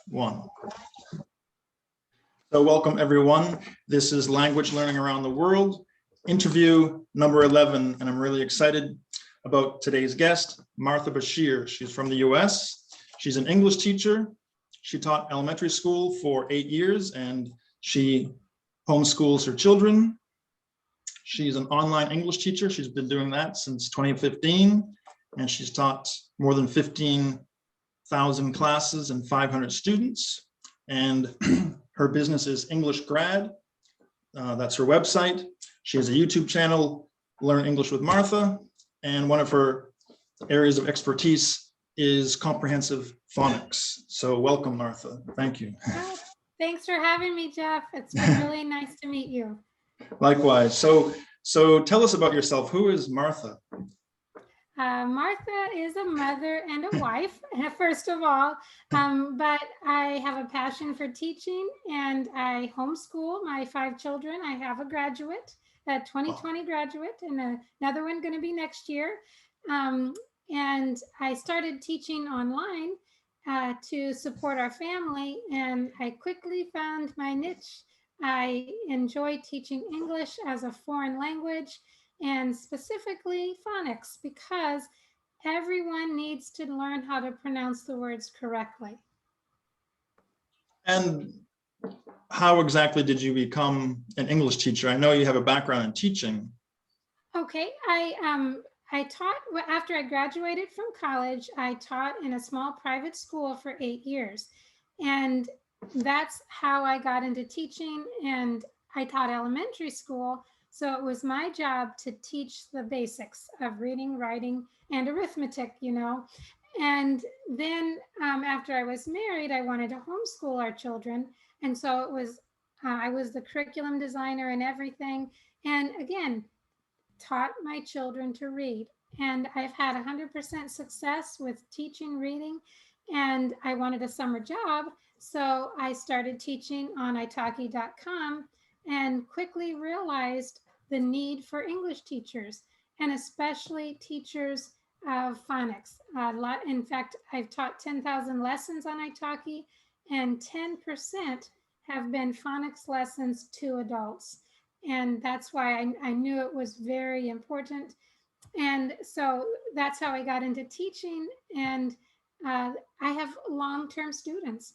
One. So welcome everyone. This is Language Learning Around the World, interview number 11, and I'm really excited about today's guest, Martha Bashir. She's from the US. She's an English teacher. She taught elementary school for 8 years and she homeschools her children. She's an online English teacher. She's been doing that since 2015, and she's taught more than 15,000 classes and 500 students. And her business is English Grad. That's her website. She has a YouTube channel, Learn English with Martha. And one of her areas of expertise is Comprehensive Phonics. So welcome, Martha. Thank you. Thanks for having me, Jeff. It's been really nice to meet you. Likewise. So tell us about yourself. Who is Martha? Martha is a mother and a wife, first of all, but I have a passion for teaching and I homeschool my 5 children. I have a graduate, a 2020 graduate, and another one going to be next year. And I started teaching online to support our family, and I quickly found my niche. I enjoy teaching English as a foreign language, and specifically phonics, because everyone needs to learn how to pronounce the words correctly. And how exactly did you become an English teacher? I know you have a background in teaching. Okay, I taught, after I graduated from college, I taught in a small private school for 8 years. And that's how I got into teaching, and I taught elementary school. So it was my job to teach the basics of reading, writing, and arithmetic, you know. And then after I was married, I wanted to homeschool our children. And so it was, I was the curriculum designer and everything. And again, taught my children to read. And I've had 100% success with teaching reading. And I wanted a summer job. So I started teaching on italki.com and quickly realized the need for English teachers, and especially teachers of phonics. In fact, I've taught 10,000 lessons on italki, and 10% have been phonics lessons to adults. And that's why I knew it was very important. And so that's how I got into teaching. And I have long-term students.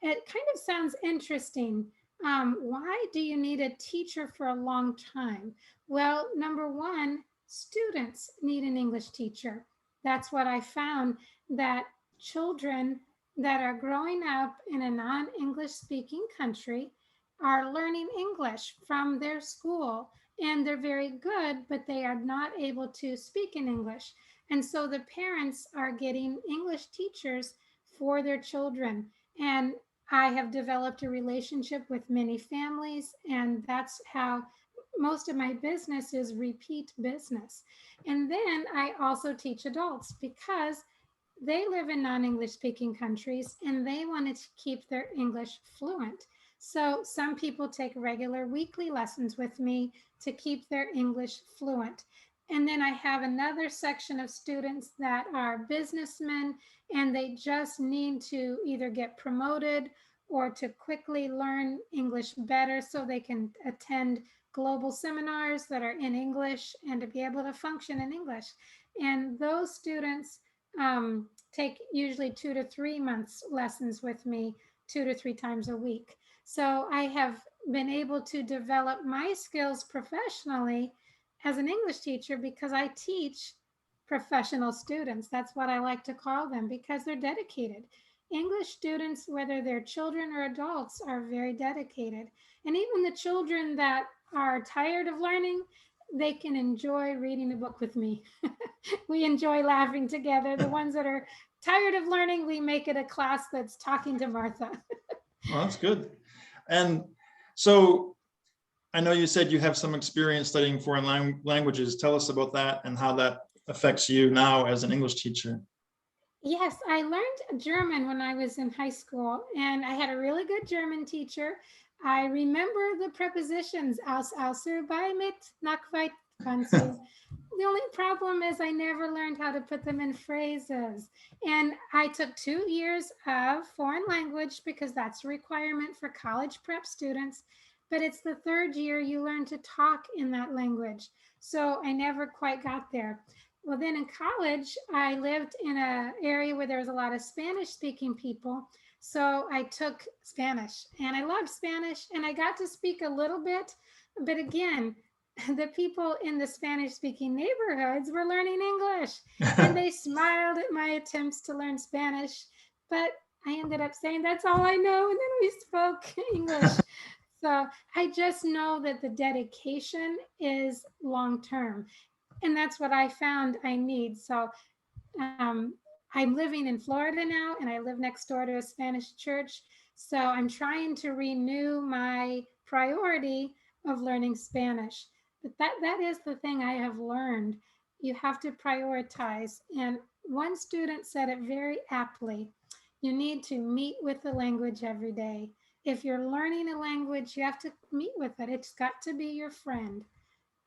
It kind of sounds interesting. Why do you need a teacher for a long time? Well, number one, students need an English teacher. That's what I found, that children that are growing up in a non-English speaking country are learning English from their school, and they're very good, but they are not able to speak in English. And so the parents are getting English teachers for their children. And I have developed a relationship with many families, and that's how most of my business is repeat business. And then I also teach adults, because they live in non-English speaking countries and they want to keep their English fluent. So some people take regular weekly lessons with me to keep their English fluent. And then I have another section of students that are businessmen, and they just need to either get promoted or to quickly learn English better so they can attend global seminars that are in English and to be able to function in English. And those students take usually 2 to 3 months lessons with me 2 to 3 times a week. So I have been able to develop my skills professionally as an English teacher, because I teach professional students. That's what I like to call them, because they're dedicated. English students, whether they're children or adults, are very dedicated. And even the children that are tired of learning, they can enjoy reading a book with me. We enjoy laughing together. The ones that are tired of learning, we make it a class that's talking to Martha. Well, that's good. And so I know you said you have some experience studying foreign languages. Tell us about that and how that affects you now as an English teacher. Yes, I learned German when I was in high school, and I had a really good German teacher. I remember the prepositions aus, außer, bei, mit, nach, weit, kannst du, The only problem is I never learned how to put them in phrases. And I took 2 years of foreign language because that's a requirement for college prep students. But it's the third year you learn to talk in that language. So I never quite got there. Well, then in college, I lived in an area where there was a lot of Spanish speaking people. So I took Spanish and I loved Spanish and I got to speak a little bit. But again, the people in the Spanish speaking neighborhoods were learning English and they smiled at my attempts to learn Spanish. But I ended up saying, that's all I know. And then we spoke English. So I just know that the dedication is long term. And that's what I found I need. So um, I'm living in Florida now and I live next door to a Spanish church. So I'm trying to renew my priority of learning Spanish. But that is the thing I have learned. You have to prioritize. And one student said it very aptly. You need to meet with the language every day. If you're learning a language, you have to meet with it. It's got to be your friend.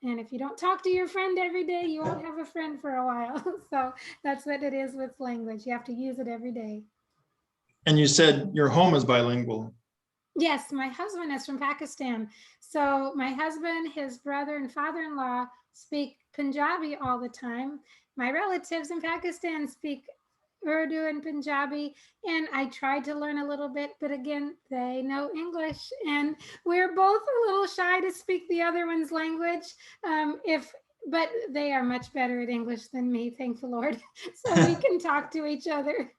And if you don't talk to your friend every day, you won't have a friend for a while. So that's what it is with language. You have to use it every day. And you said your home is bilingual. Yes, my husband is from Pakistan. So my husband, his brother, and father-in-law speak Punjabi all the time. My relatives in Pakistan speak Urdu and Punjabi, and I tried to learn a little bit, but again, they know English, and we're both a little shy to speak the other one's language. But they are much better at English than me, thank the Lord. So we can talk to each other.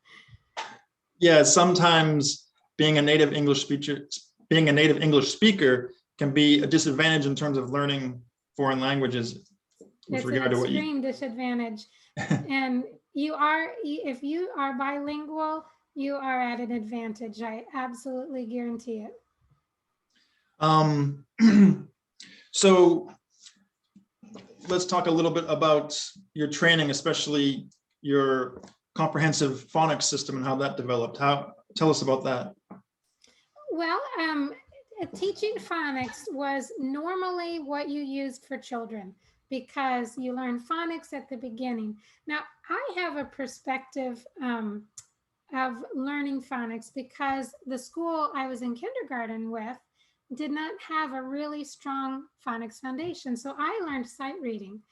Yeah, sometimes being a native English speaker can be a disadvantage in terms of learning foreign languages with It's regard an to what you. extreme disadvantage. And if you are bilingual, you are at an advantage. I absolutely guarantee it. So let's talk a little bit about your training, especially your comprehensive phonics system and how that developed. Tell us about that. Well, teaching phonics was normally what you used for children because you learn phonics at the beginning. Now, I have a perspective of learning phonics because the school I was in kindergarten with did not have a really strong phonics foundation. So I learned sight reading.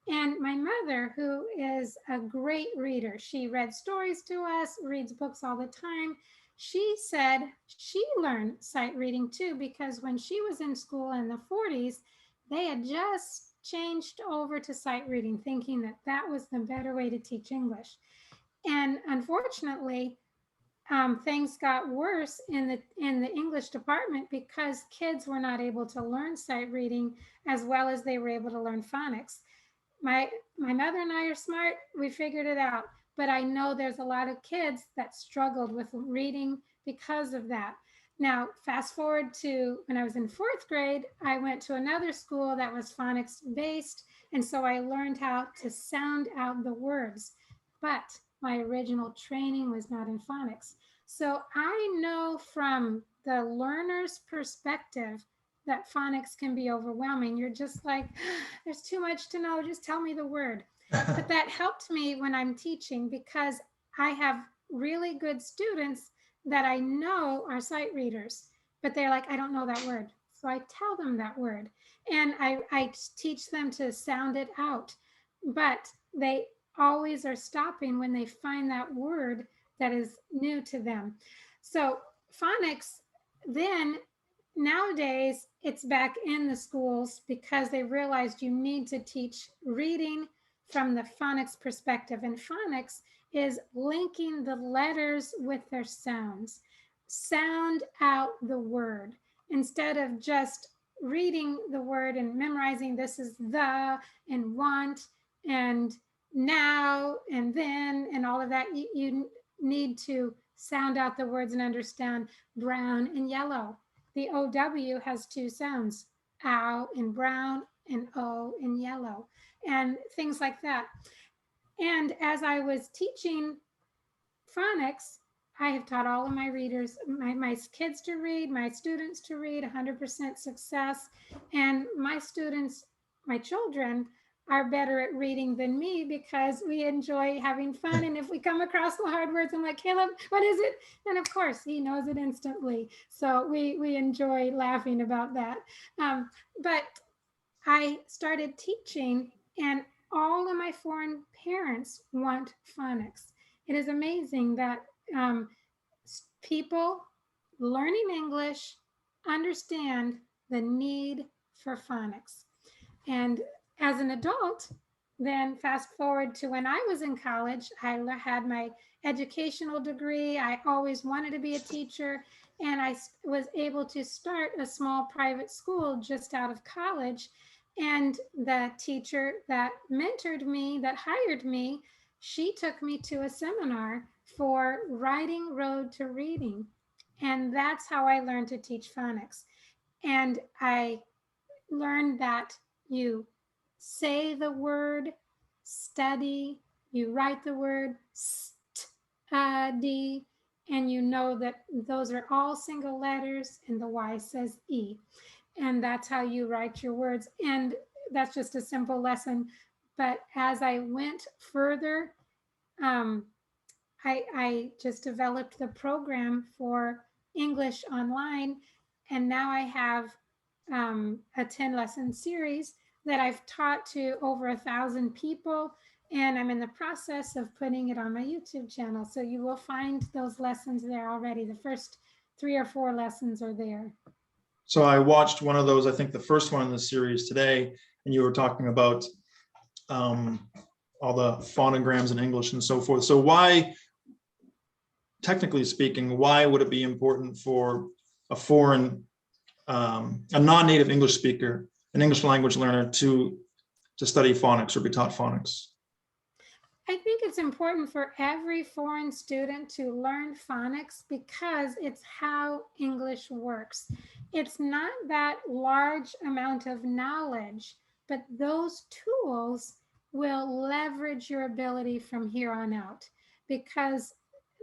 And my mother, who is a great reader, she read stories to us, reads books all the time. She said she learned sight reading too, because when she was in school in the 40s, they had just changed over to sight reading, thinking that that was the better way to teach English. And unfortunately, things got worse in the English department because kids were not able to learn sight reading as well as they were able to learn phonics. My mother and I are smart. We figured it out. But I know there's a lot of kids that struggled with reading because of that. Now, fast forward to when I was in fourth grade, I went to another school that was phonics based. And so I learned how to sound out the words. But my original training was not in phonics. So I know from the learner's perspective that phonics can be overwhelming. You're just like, there's too much to know. Just tell me the word. But that helped me when I'm teaching because I have really good students that I know are sight readers, but they're like, I don't know that word. So I tell them that word and I teach them to sound it out. But they always are stopping when they find that word that is new to them. So phonics then nowadays it's back in the schools because they realized you need to teach reading from the phonics perspective. And phonics is linking the letters with their sounds. Sound out the word instead of just reading the word and memorizing this is the and want and now and then and all of that. You need to sound out the words and understand brown and yellow. The OW has two sounds, ow in brown and O in yellow, and things like that. And as I was teaching phonics, I have taught all of my readers, my kids to read, my students to read, 100% success. And my students, my children, are better at reading than me because we enjoy having fun. And if we come across the hard words, I'm like, Caleb, what is it? And of course, he knows it instantly. So we enjoy laughing about that. But I started teaching, and all of my foreign parents want phonics. It is amazing that people learning English understand the need for phonics. And as an adult, then fast forward to when I was in college, I had my educational degree. I always wanted to be a teacher, and I was able to start a small private school just out of college. And the teacher that mentored me, that hired me, she took me to a seminar for Writing Road to Reading. And that's how I learned to teach phonics. And I learned that you say the word study, you write the word study, and you know that those are all single letters and the Y says E. And that's how you write your words. And that's just a simple lesson. But as I went further, I just developed the program for English online. And now I have a 10 lesson series that I've taught to over 1,000 people. And I'm in the process of putting it on my YouTube channel. So you will find those lessons there already. The first 3 or 4 lessons are there. So I watched one of those, I think the first one in the series today, and you were talking about all the phonograms in English and so forth. So why, technically speaking, why would it be important for a foreign, a non-native English speaker, an English language learner to study phonics or be taught phonics? I think it's important for every foreign student to learn phonics because it's how English works. It's not that large amount of knowledge, but those tools will leverage your ability from here on out, because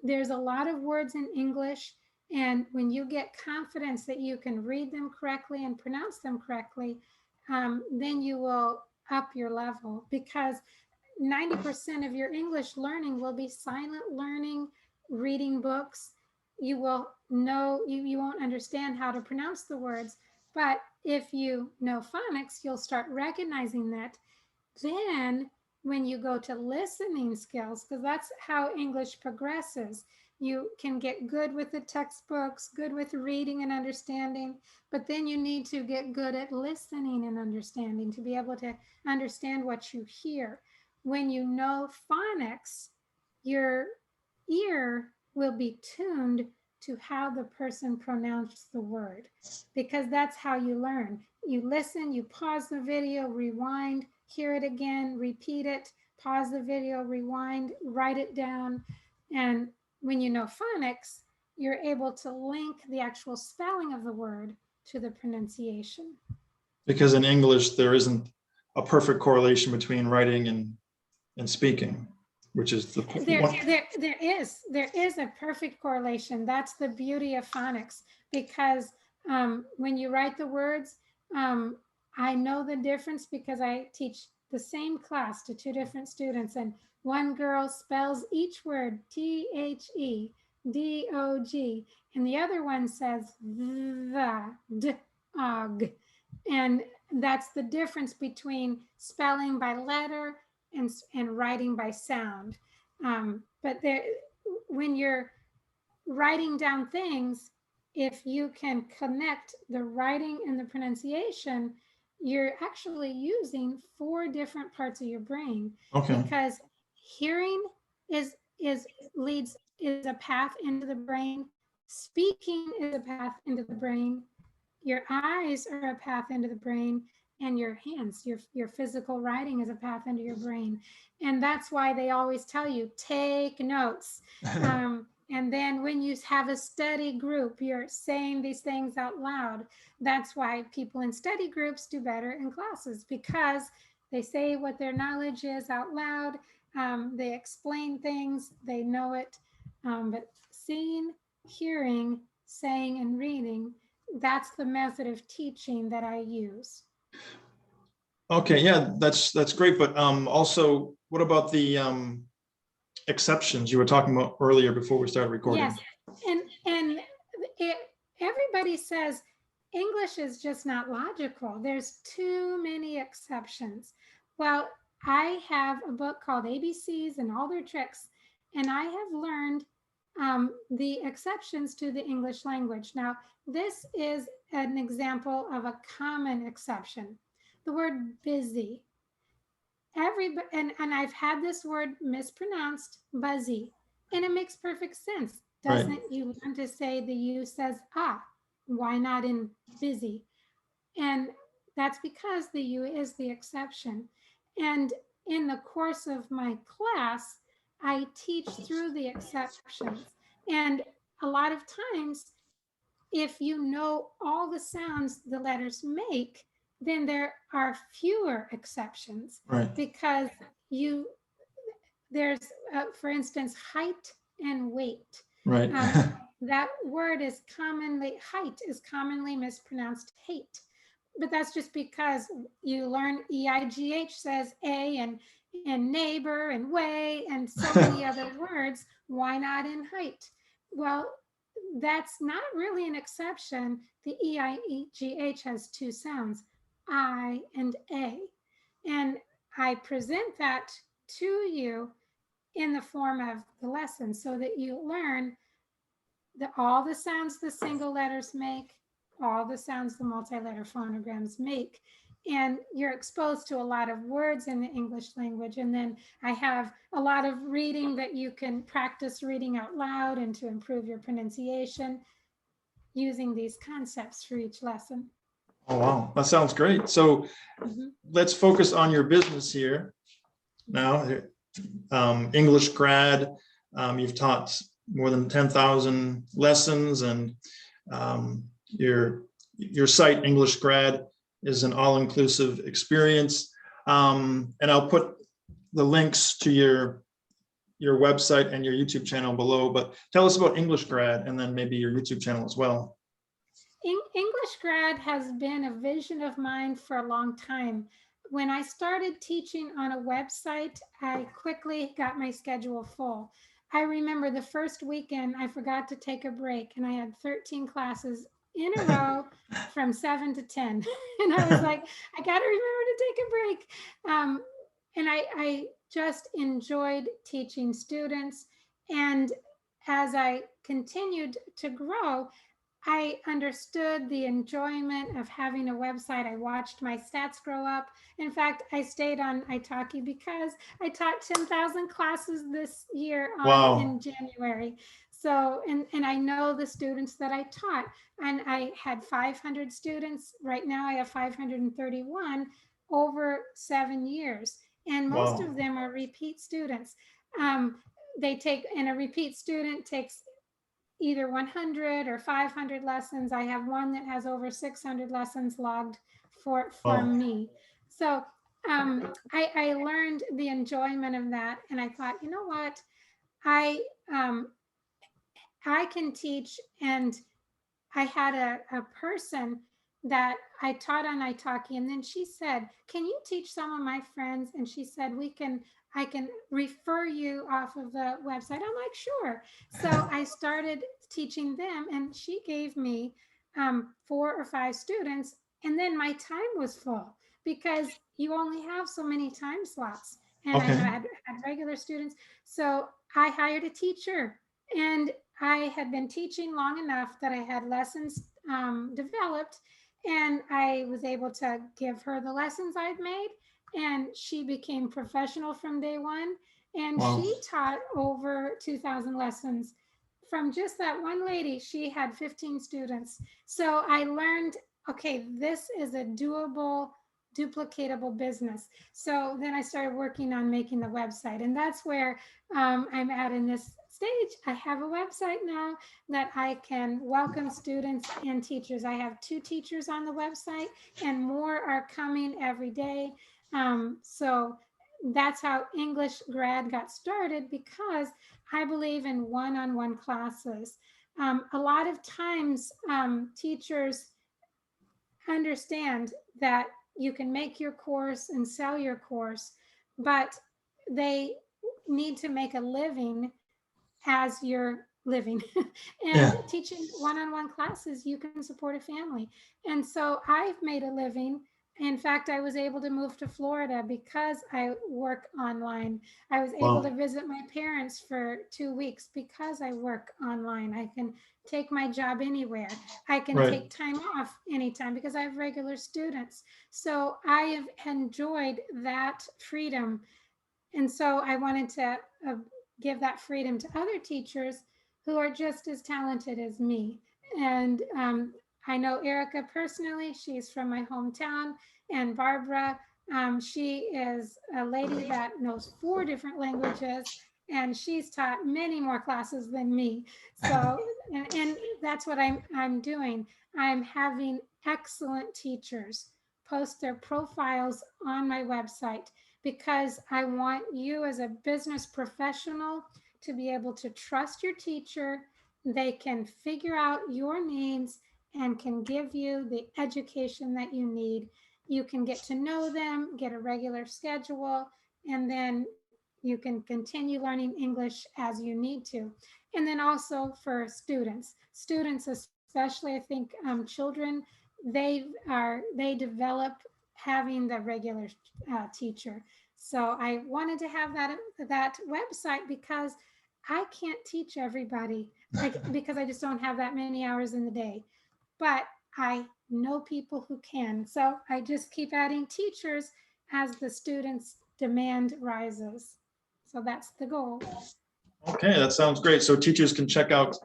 there's a lot of words in English, and when you get confidence that you can read them correctly and pronounce them correctly, then you will up your level, because 90% of your English learning will be silent learning, reading books. You will know, you won't understand how to pronounce the words, but if you know phonics, you'll start recognizing that. Then when you go to listening skills, because that's how English progresses, you can get good with the textbooks, good with reading and understanding, but then you need to get good at listening and understanding to be able to understand what you hear. When you know phonics, your ear will be tuned to how the person pronounced the word, because that's how you learn. You listen, you pause the video, rewind, hear it again, repeat it, pause the video, rewind, write it down. And when you know phonics, you're able to link the actual spelling of the word to the pronunciation. Because in English, there isn't a perfect correlation between writing and speaking, which is the there is a perfect correlation. That's the beauty of phonics, because when you write the words, I know the difference because I teach the same class to 2 different students, and one girl spells each word THEDOG, and the other one says the dog. And that's the difference between spelling by letter and writing by sound. But there, when you're writing down things, if you can connect the writing and the pronunciation, you're actually using 4 different parts of your brain. Okay. Because hearing is a path into the brain, speaking is a path into the brain, your eyes are a path into the brain, and your hands, your physical writing is a path into your brain. And that's why they always tell you, take notes. And then when you have a study group, you're saying these things out loud. That's why people in study groups do better in classes, because they say what their knowledge is out loud. They explain things, they know it. But seeing, hearing, saying, and reading, that's the method of teaching that I use. Okay, yeah, that's great. But also, what about the exceptions you were talking about earlier before we started recording? Yes, and it, everybody says English is just not logical. There's too many exceptions. Well, I have a book called ABCs and All Their Tricks, and I have learned the exceptions to the English language. Now, this is an example of a common exception. The word busy. Everybody, and I've had this word mispronounced, buzzy, and it makes perfect sense. Right, Doesn't you learn to say the U says ah? Why not in busy? And that's because the U is the exception. And in the course of my class, I teach through the exceptions. And a lot of times, if you know all the sounds the letters make, then there are fewer exceptions right, because you there's for instance height and weight. right. That word is commonly height is commonly mispronounced hate, but that's just because you learn EIGH says a and neighbor and way and so many other words. Why not in height? Well, that's not really an exception. The EIGH has two sounds, I and A. And I present that to you in the form of the lesson so that you learn all the sounds the single letters make, all the sounds the multi-letter phonograms make. And you're exposed to a lot of words in the English language. And then I have a lot of reading that you can practice reading out loud and to improve your pronunciation using these concepts for each lesson. Oh, wow, that sounds great. So let's focus on your business here now. English grad, you've taught more than 10,000 lessons, and your site, English Grad, is an all-inclusive experience. And I'll put the links to your website and your YouTube channel below, but tell us about English Grad and then maybe your YouTube channel as well. English Grad has been a vision of mine for a long time. When I started teaching on a website, I quickly got my schedule full. I remember the first weekend I forgot to take a break and I had 13 classes in a row from 7 to 10. And I was like, I got to remember to take a break. And I just enjoyed teaching students. And as I continued to grow, I understood the enjoyment of having a website. I watched my stats grow up. In fact, I stayed on Italki because I taught 10,000 classes this year in Wow. January. So, and I know the students that I taught, and I had 500 students. Right now I have 531 over 7 years. And most Wow. of them are repeat students. And a repeat student takes either 100 or 500 lessons. I have one that has over 600 lessons logged for Wow. me. So I learned the enjoyment of that, and I thought, you know what, I um, I can teach. And I had a person that I taught on Italki, and then she said, "Can you teach some of my friends?" And she said, I can refer you off of the website." I'm like, "Sure." So I started teaching them, and she gave me 4 or 5 students, and then my time was full because you only have so many time slots. And I Okay. had regular students, so I hired a teacher, and I had been teaching long enough that I had lessons developed, and I was able to give her the lessons I'd made, and she became professional from day one. And Wow. she taught over 2,000 lessons from just that one lady. She had 15 students. So I learned, okay, this is a doable, duplicatable business. So then I started working on making the website, and that's where I'm at in this stage. I have a website now that I can welcome students and teachers. I have 2 teachers on the website, and more are coming every day. So that's how English Grad got started, because I believe in one-on-one classes. A lot of times teachers understand that you can make your course and sell your course, but they need to make a living as you're living. And Yeah. teaching one-on-one classes, you can support a family. And so I've made a living. In fact, I was able to move to Florida because I work online. I was able to Wow. visit my parents for 2 weeks because I work online. I can take my job anywhere. I can Right. take time off anytime because I have regular students. So I have enjoyed that freedom. And so I wanted to give that freedom to other teachers who are just as talented as me. And I know Erica personally, she's from my hometown, and Barbara, she is a lady that knows 4 different languages, and she's taught many more classes than me. So, and that's what I'm doing. I'm having excellent teachers post their profiles on my website because I want you as a business professional to be able to trust your teacher. They can figure out your needs and can give you the education that you need. You can get to know them, get a regular schedule, and then you can continue learning English as you need to. And then also for students especially, I think children, they develop having the regular teacher. So I wanted to have that website because I can't teach everybody because I just don't have that many hours in the day. But I know people who can. So I just keep adding teachers as the students' demand rises. So that's the goal. Okay, that sounds great. So teachers can check out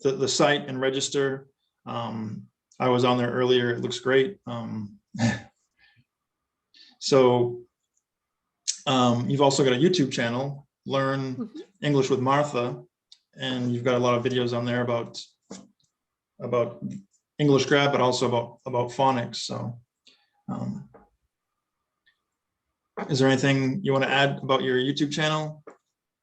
the site and register. I was on there earlier. It looks great. So you've also got a YouTube channel, Learn Mhm. English with Martha, and you've got a lot of videos on there about English Grad, but also about phonics. So um, is there anything you want to add about your YouTube channel?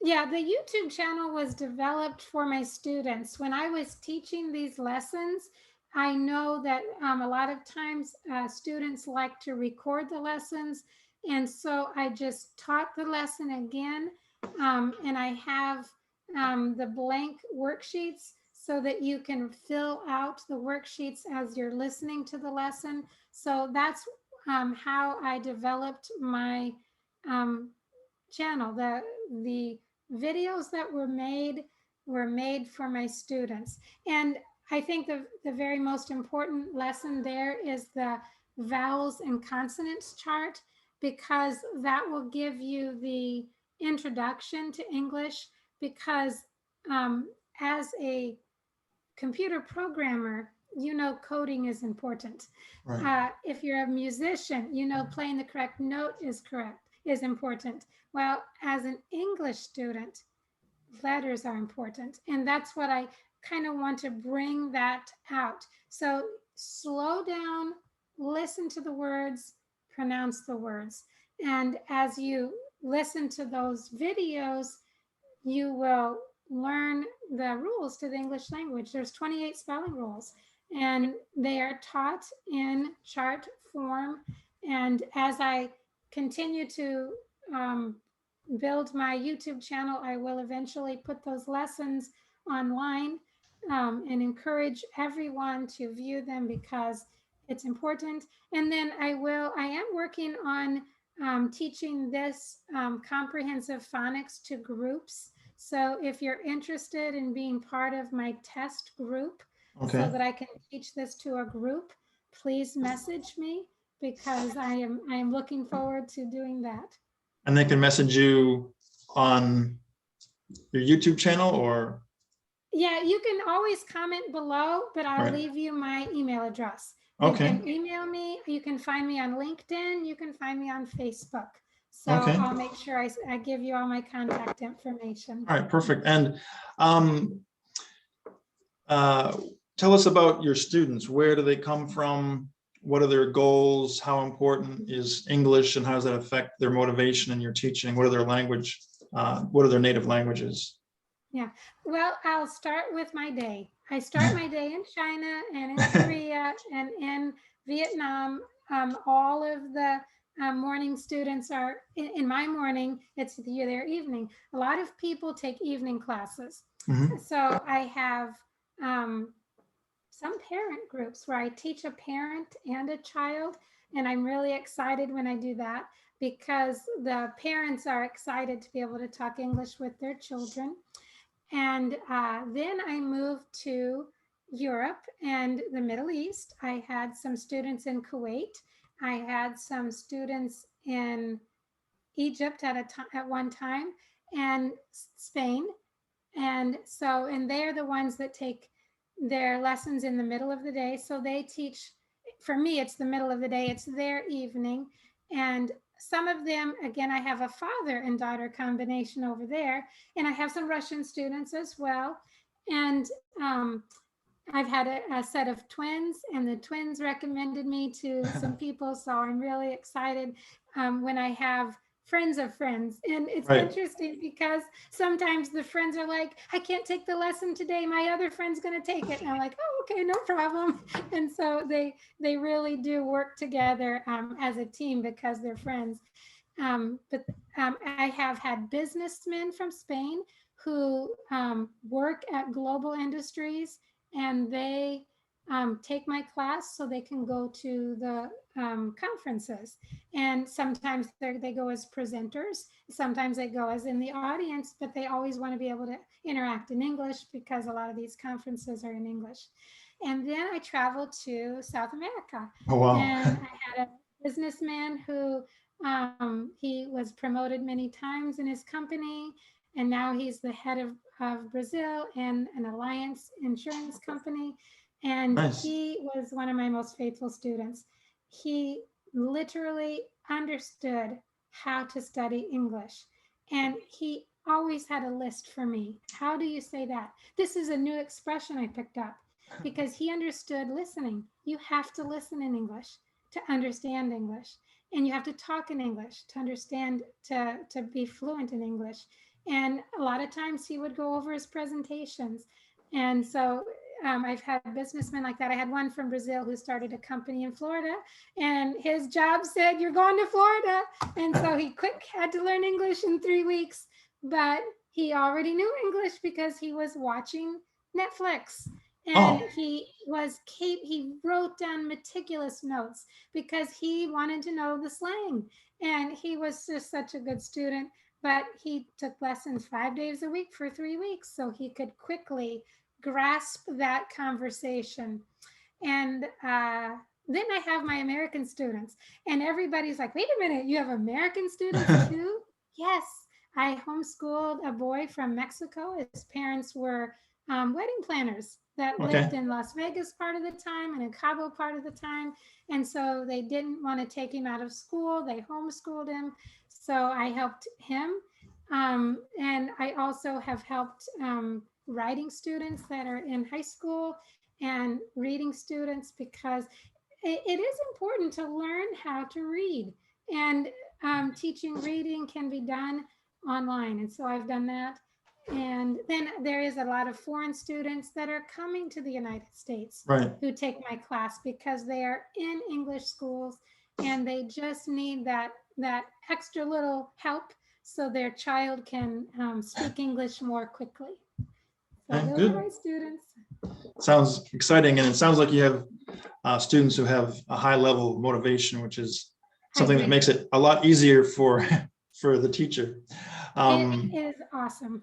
Yeah, the YouTube channel was developed for my students. When I was teaching these lessons, I know that a lot of times students like to record the lessons. And so I just taught the lesson again. And I have the blank worksheets so that you can fill out the worksheets as you're listening to the lesson. So that's how I developed my um, channel. The videos that were made for my students. And I think the very most important lesson there is the vowels and consonants chart, because that will give you the introduction to English. Because as a computer programmer, you know coding is important. Right. If you're a musician, you know playing the correct note is important. Well, as an English student, letters are important, and that's what I kind of want to bring that out. So slow down, listen to the words, pronounce the words, and as you listen to those videos, you will learn the rules to the English language. There's 28 spelling rules, and they are taught in chart form. And as I continue to build my YouTube channel, I will eventually put those lessons online and encourage everyone to view them because it's important. And then I am working on teaching this comprehensive phonics to groups. So if you're interested in being part of my test group Okay. so that I can teach this to a group, please message me because I am looking forward to doing that. And they can message you on your YouTube channel or? Yeah, you can always comment below, but I'll Right. leave you my email address. You Okay. can email me, you can find me on LinkedIn, you can find me on Facebook. So Okay. I'll make sure I give you all my contact information. All right, perfect. And um, tell us about your students. Where do they come from? What are their goals? How important is English, and how does that affect their motivation in your teaching? What are their language? What are their native languages? Yeah, well, I'll start with my day. I start my day in China and in Korea and in Vietnam all of the morning students are in my morning, it's their evening. A lot of people take evening classes. Mhm. So I have some parent groups where I teach a parent and a child. And I'm really excited when I do that because the parents are excited to be able to talk English with their children. And then I moved to Europe and the Middle East. I had some students in Kuwait. I had some students in Egypt at one time, and Spain. And so, and they're the ones that take their lessons in the middle of the day. So they teach, for me, it's the middle of the day, it's their evening. And some of them, again, I have a father and daughter combination over there. And I have some Russian students as well. And I've had a set of twins, and the twins recommended me to some people. So I'm really excited when I have friends of friends. And it's Right. interesting because sometimes the friends are like, I can't take the lesson today. My other friend's going to take it. And I'm like, oh, okay, no problem. And so they really do work together as a team because they're friends. But I have had businessmen from Spain who work at global industries, and they take my class so they can go to the conferences. And sometimes they go as presenters, sometimes they go as in the audience, but they always want to be able to interact in English because a lot of these conferences are in English. And then I traveled to South America, Oh, wow. and I had a businessman who he was promoted many times in his company, and now he's the head of Brazil and an alliance insurance company. And Nice. he was one of my most faithful students. He literally understood how to study English. And he always had a list for me. How do you say that? This is a new expression I picked up because he understood listening. You have to listen in English to understand English. And you have to talk in English to understand, to be fluent in English. And a lot of times he would go over his presentations. And so I've had businessmen like that. I had one from Brazil who started a company in Florida, and his job said, "You're going to Florida." And so he had to learn English in 3 weeks, but he already knew English because he was watching Netflix. And Oh, he wrote down meticulous notes because he wanted to know the slang. And he was just such a good student, but he took lessons 5 days a week for 3 weeks so he could quickly grasp that conversation. And then I have my American students, and everybody's like, wait a minute, you have American students too? Yes, I homeschooled a boy from Mexico. His parents were wedding planners that lived okay. in Las Vegas part of the time and in Cabo part of the time. And so they didn't want to take him out of school. They homeschooled him. So I helped him. And I also have helped writing students that are in high school and reading students because it is important to learn how to read. And teaching reading can be done online. And so I've done that. And then there is a lot of foreign students that are coming to the United States Right. who take my class because they are in English schools and they just need that extra little help so their child can speak English more quickly. So Okay, those are good. my students. Sounds exciting. And it sounds like you have students who have a high level of motivation, which is I something that do. makes it a lot easier for for the teacher. It Um, is awesome.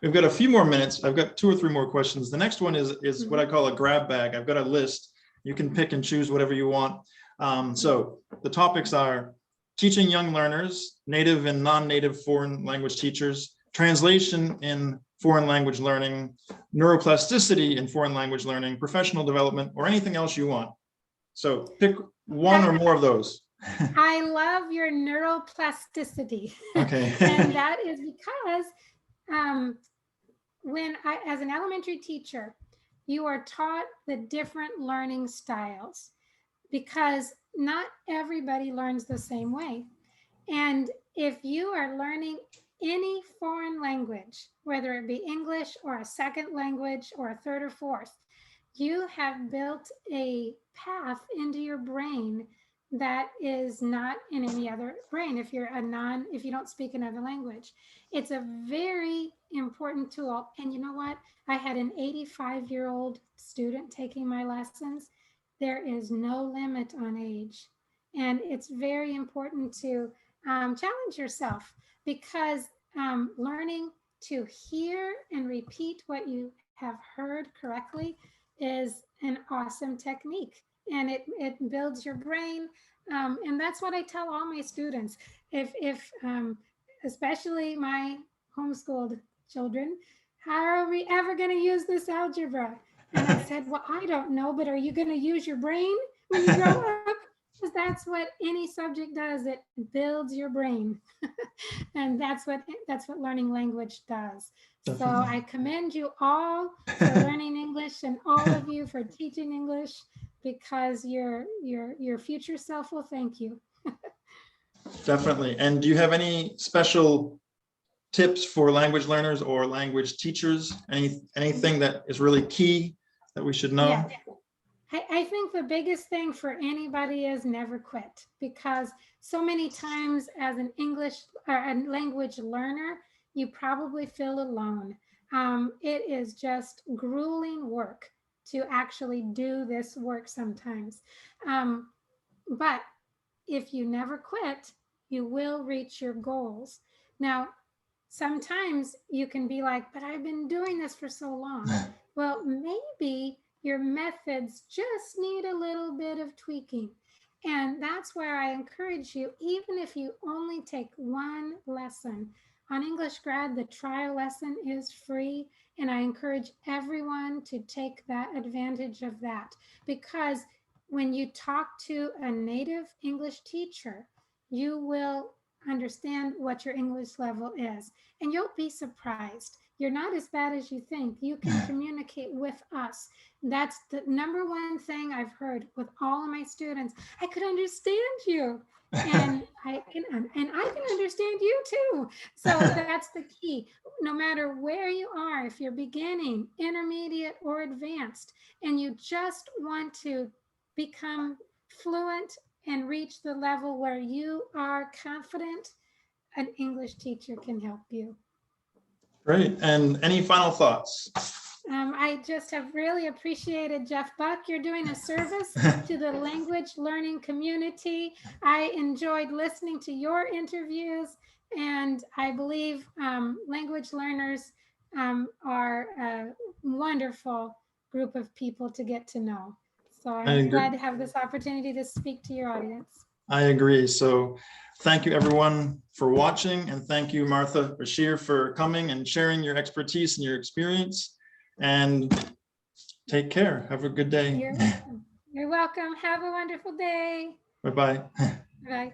we've got a few more minutes. I've got 2 or 3 more questions. The next one is what Mhm. I call a grab bag. I've got a list. You can pick and choose whatever you want. So the topics are teaching young learners, native and non-native foreign language teachers, translation in foreign language learning, neuroplasticity in foreign language learning, professional development, or anything else you want. So pick one or more of those. I love your neuroplasticity. Okay. And that is because um, as an elementary teacher, you are taught the different learning styles because not everybody learns the same way. And if you are learning any foreign language, whether it be English or a second language or a third or fourth, you have built a path into your brain that is not in any other brain if you don't speak another language. It's a very important tool. And you know what? I had an 85-year-old student taking my lessons. There is no limit on age. And it's very important to challenge yourself, because learning to hear and repeat what you have heard correctly is an awesome technique, and it builds your brain. And that's what I tell all my students. If especially my homeschooled children, how are we ever going to use this algebra? And I said, well, I don't know, but are you going to use your brain when you grow up? Because that's what any subject does. It builds your brain. And that's what learning language does. Definitely. So I commend you all for learning English, and all of you for teaching English, because your future self will thank you. Definitely. And do you have any special tips for language learners or language teachers? Anything that is really key that we should know? Yeah. I think the biggest thing for anybody is never quit, because so many times as an English or a language learner, you probably feel alone. It is just grueling work to actually do this work sometimes. But if you never quit, you will reach your goals. Now, sometimes you can be like, but I've been doing this for so long. Well, maybe your methods just need a little bit of tweaking. And that's where I encourage you, even if you only take one lesson. On English Grad, the trial lesson is free. And I encourage everyone to take that advantage of that, because when you talk to a native English teacher, you will understand what your English level is. And you'll be surprised. You're not as bad as you think. You can communicate with us. That's the number one thing I've heard with all of my students. I could understand you, and I can understand you too. So that's the key. No matter where you are, if you're beginning, intermediate, or advanced, and you just want to become fluent and reach the level where you are confident, an English teacher can help you. Great. And any final thoughts? I just have really appreciated, Jeff Buck. You're doing a service to the language learning community. I enjoyed listening to your interviews, and I believe language learners are a wonderful group of people to get to know. So I'm glad to have this opportunity to speak to your audience. I agree. So thank you everyone for watching, and thank you, Martha Bashir, for coming and sharing your expertise and your experience. And take care. Have a good day. You're welcome. Have a wonderful day. Bye-bye. Bye.